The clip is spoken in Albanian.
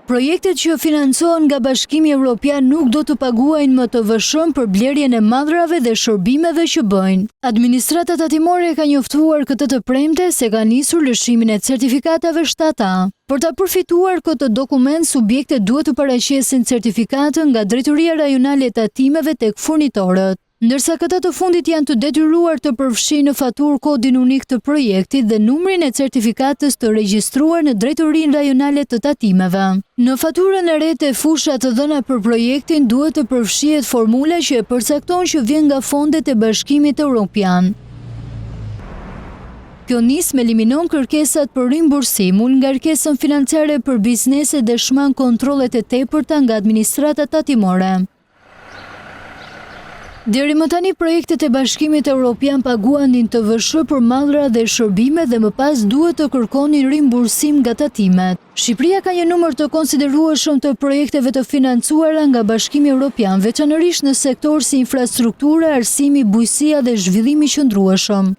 Projektet që financohen nga Bashkimi Evropian nuk do të paguajnë më të vëshëm për blerjen e madrave dhe shërbimeve që bëjnë. Administrata tatimore ka njoftuar këtë të premte se ka nisur lëshimin e certifikatave 7A. Për ta përfituar këtë dokument, subjektet duhet të paraqesin certifikatën nga Drejtoria Rajonale e Tatimeve tek furnitorët. Ndërsa këta të fundit janë të detyruar të përfshinë në faturë kodin unik të projektit dhe numrin e certifikatës të regjistruar në Drejtorinë Rajonale të Tatimeve. Në faturën e re të fushat të dhëna për projektin duhet të përfshihet formula që e përcakton që vjen nga fondet e Bashkimit Evropian. Kjo nismë eliminon kërkesat për rimbursim, unë ngarkesën financiare për bizneset dhe shman kontrollet e tepërta nga administrata tatimore. Deri më tani projektet e Bashkimit Evropian paguanin të VSH për mallra dhe shërbime dhe më pas duhet të kërkonin rimbursim nga tatimet. Shqipëria ka një numër të konsiderueshëm të projekteve të financuara nga Bashkimi Evropian, veçanërisht në sektor si infrastruktura, arsimi, bujqësia dhe zhvillimi qëndrueshëm.